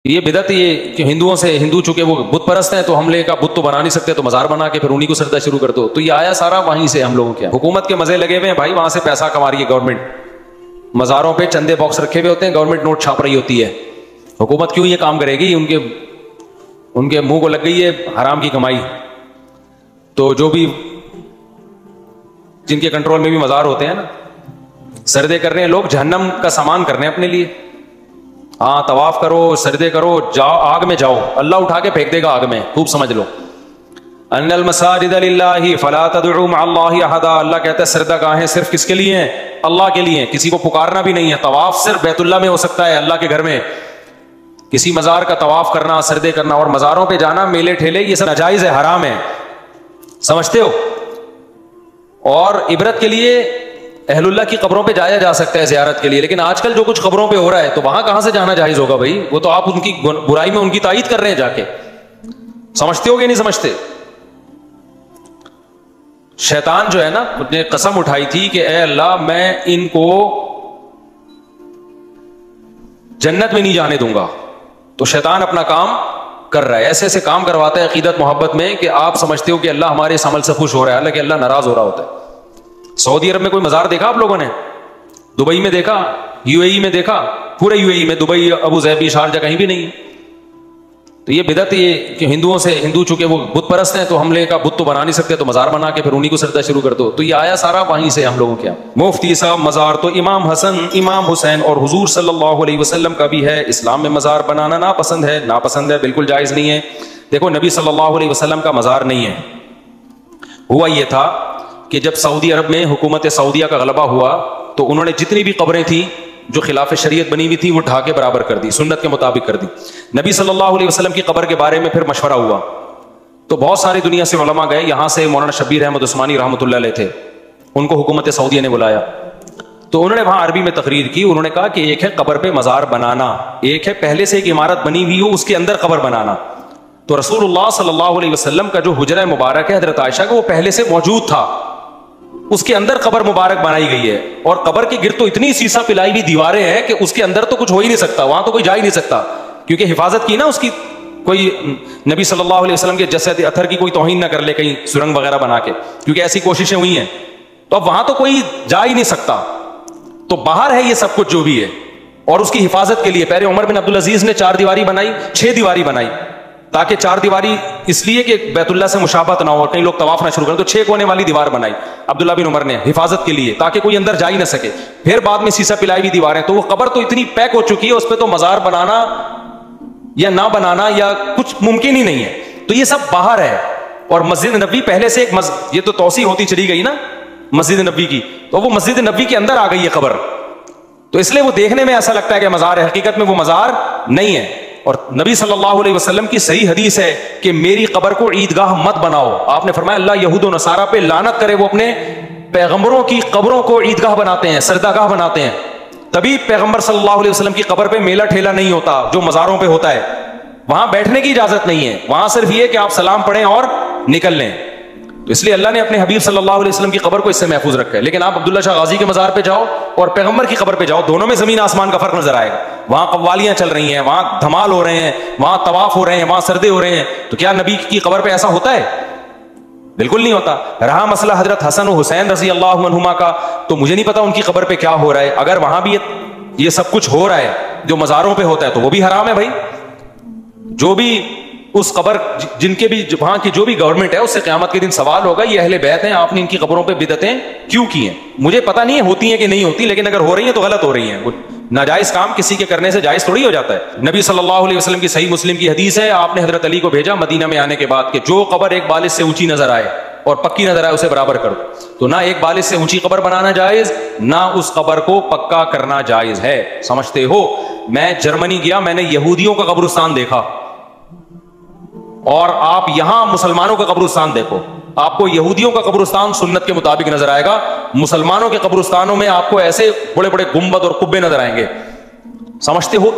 یہ بدعت یہ کہ ہندو چونکہ وہ بت پرست ہیں تو ہم لے کا بت تو بنا نہیں سکتے تو مزار بنا کے پھر انہیں کو سجدہ شروع کر دو. تو یہ آیا سارا وہیں سے ہم لوگوں کے حکومت کے مزے لگے ہوئے ہیں بھائی, وہاں سے پیسہ کما رہی ہے گورنمنٹ. مزاروں پہ چندے باکس رکھے ہوئے ہوتے ہیں, گورنمنٹ نوٹ چھاپ رہی ہوتی ہے. حکومت کیوں یہ کام کرے گی؟ ان کے منہ کو لگ گئی ہے حرام کی کمائی. تو جو بھی جن کے کنٹرول میں بھی مزار ہوتے ہیں نا, سردے کر رہے ہیں لوگ, جہنم کا سامان کر رہے ہیں اپنے لیے. ہاں طواف کرو, سردے کرو, جاؤ آگ میں جاؤ, اللہ اٹھا کے پھینک دے گا آگ میں. خوب سمجھ لو, ان المساجد للہ فلا تدعوا مع اللہ احدا. اللہ کہتا ہے سردہ گاہیں صرف کس کے لیے ہیں؟ اللہ کے لیے. کسی کو پکارنا بھی نہیں ہے. طواف صرف بیت اللہ میں ہو سکتا ہے, اللہ کے گھر میں. کسی مزار کا طواف کرنا, سردے کرنا اور مزاروں پہ جانا, میلے ٹھیلے, یہ سب ناجائز ہے, حرام ہے. سمجھتے ہو؟ اور عبرت کے لیے اہل اللہ کی قبروں پہ جایا جا سکتا ہے زیارت کے لیے, لیکن آج کل جو کچھ قبروں پہ ہو رہا ہے تو وہاں کہاں سے جانا جائز ہوگا بھائی؟ وہ تو آپ ان کی برائی میں ان کی تائید کر رہے ہیں جا کے. سمجھتے ہو کہ نہیں سمجھتے؟ شیطان جو ہے نا, نے قسم اٹھائی تھی کہ اے اللہ میں ان کو جنت میں نہیں جانے دوں گا. تو شیطان اپنا کام کر رہا ہے, ایسے ایسے کام کرواتا ہے عقیدت محبت میں کہ آپ سمجھتے ہو کہ اللہ ہمارے اس عمل سے خوش ہو رہا ہے, حالانکہ اللہ ناراض ہو رہا ہوتا ہے. سعودی عرب میں کوئی مزار دیکھا آپ لوگوں نے؟ دبئی میں دیکھا؟ یو اے ای میں دیکھا؟ پورے یو اے ای میں, دبئی, ابو ظہبی, شارجہ کہیں بھی نہیں. تو یہ بدعت یہ کہ ہندو چونکہ وہ بت پرست ہیں تو ہم لے کا بت تو بنا نہیں سکتے تو مزار بنا کے پھر انہیں کو سجدہ شروع کر دو. تو یہ آیا سارا وہیں سے ہم لوگوں کے. مفتی صاحب مزار تو امام حسن, امام حسین اور حضور صلی اللہ علیہ وسلم کا بھی ہے. اسلام میں مزار بنانا ناپسند ہے. ناپسند ہے, بالکل جائز نہیں ہے. دیکھو نبی صلی اللہ علیہ وسلم کا مزار نہیں ہے. ہوا یہ تھا کہ جب سعودی عرب میں حکومت سعودیہ کا غلبہ ہوا تو انہوں نے جتنی بھی قبریں تھیں جو خلاف شریعت بنی ہوئی تھی وہ ڈھا کے برابر کر دی, سنت کے مطابق کر دی. نبی صلی اللہ علیہ وسلم کی قبر کے بارے میں پھر مشورہ ہوا تو بہت ساری دنیا سے علماء گئے. یہاں سے مولانا شبیر احمد عثمانی رحمۃ اللہ علیہ تھے, ان کو حکومت سعودیہ نے بلایا تو انہوں نے وہاں عربی میں تقریر کی. انہوں نے کہا کہ ایک ہے قبر پہ مزار بنانا, ایک ہے پہلے سے ایک عمارت بنی ہوئی ہو اس کے اندر قبر بنانا. تو رسول اللہ صلی اللہ علیہ وسلم کا جو حجرہ مبارک ہے حضرت عائشہ کا, وہ پہلے سے موجود تھا, اس کے اندر قبر مبارک بنائی گئی ہے. اور قبر کے گرد تو اتنی سیسا پلائی ہوئی دیواریں ہیں کہ اس کے اندر تو کچھ ہو ہی نہیں سکتا, وہاں تو کوئی جا ہی نہیں سکتا, کیونکہ حفاظت کی نا اس کی. کوئی نبی صلی اللہ علیہ وسلم کے جسد اثر کی کوئی توہین نہ کر لے کہیں سرنگ وغیرہ بنا کے, کیونکہ ایسی کوششیں ہوئی ہیں. تو اب وہاں تو کوئی جا ہی نہیں سکتا, تو باہر ہے یہ سب کچھ جو بھی ہے. اور اس کی حفاظت کے لیے پہلے عمر بن عبدالعزیز نے 4 دیواری بنائی, 6 دیواری بنائی, تاکہ 4 دیواری اس لیے کہ بیت اللہ سے مشابہت نہ ہو اور کئی لوگ طواف نہ شروع کریں, تو 6 کونے والی دیوار بنائی عبداللہ بن عمر نے حفاظت کے لیے, تاکہ کوئی اندر جا ہی نہ سکے. پھر بعد میں سیسا پلائی ہوئی دیواریں. تو وہ قبر تو اتنی پیک ہو چکی ہے, اس پہ تو مزار بنانا یا نہ بنانا یا کچھ ممکن ہی نہیں ہے. تو یہ سب باہر ہے. اور مسجد نبوی پہلے سے ایک یہ تو توسیع ہوتی چلی گئی نا مسجد نبوی کی, تو وہ مسجد نبوی کے اندر آ گئی ہے قبر, تو اس لیے وہ دیکھنے میں ایسا لگتا ہے کہ مزار ہے, حقیقت میں وہ مزار نہیں ہے. اور نبی صلی اللہ علیہ وسلم کی صحیح حدیث ہے کہ میری قبر کو عیدگاہ مت بناؤ. آپ نے فرمایا اللہ یہود و نصارہ پہ لعنت کرے, وہ اپنے پیغمبروں کی قبروں کو عیدگاہ بناتے ہیں, سردہ گاہ بناتے ہیں. تبھی پیغمبر صلی اللہ علیہ وسلم کی قبر پہ میلہ ٹھیلا نہیں ہوتا جو مزاروں پہ ہوتا ہے. وہاں بیٹھنے کی اجازت نہیں ہے, وہاں صرف یہ کہ آپ سلام پڑھیں اور نکل لیں. تو اس لیے اللہ نے اپنے حبیب صلی اللہ علیہ وسلم کی قبر کو اس سے محفوظ رکھا ہے. لیکن آپ عبداللہ شاہ غازی کے مزار پہ جاؤ اور پیغمبر کی قبر پہ جاؤ, دونوں میں زمین آسمان کا فرق نظر آئے گا. وہاں قوالیاں چل رہی ہیں, وہاں دھمال ہو رہے ہیں, وہاں طواف ہو رہے ہیں, وہاں سردے ہو رہے ہیں. تو کیا نبی کی قبر پہ ایسا ہوتا ہے؟ بالکل نہیں ہوتا. رہا مسئلہ حضرت حسن و حسین رضی اللہ عنہما کا, تو مجھے نہیں پتا ان کی قبر پہ کیا ہو رہا ہے. اگر وہاں بھی یہ سب کچھ ہو رہا ہے جو مزاروں پہ ہوتا ہے تو وہ بھی حرام ہے بھائی. جو بھی اس قبر جن کے بھی وہاں کی جو بھی گورنمنٹ ہے اس سے قیامت کے دن سوال ہوگا یہ اہل بیت ہیں, آپ نے ان کی قبروں پہ بدعتیں کیوں کی ہیں. مجھے پتا نہیں ہے ہوتی ہیں کہ نہیں ہوتی, لیکن اگر ہو رہی ہیں تو غلط ہو رہی ہیں. ناجائز کام کسی کے کرنے سے جائز تھوڑی ہو جاتا ہے. نبی صلی اللہ علیہ وسلم کی صحیح مسلم کی حدیث ہے, آپ نے حضرت علی کو بھیجا مدینہ میں آنے کے بعد کہ جو قبر ایک بالش سے اونچی نظر آئے اور پکی نظر آئے اسے برابر کر دو. تو نہ ایک بالش سے اونچی قبر بنانا جائز, نہ اس قبر کو پکا کرنا جائز ہے. سمجھتے ہو؟ میں جرمنی گیا, میں نے یہودیوں کا قبرستان دیکھا, اور آپ یہاں مسلمانوں کا قبرستان دیکھو, آپ کو یہودیوں کا قبرستان سنت کے مطابق نظر آئے گا, مسلمانوں کے قبرستانوں میں آپ کو ایسے بڑے بڑے گنبد اور قبے نظر آئیں گے. سمجھتے ہو؟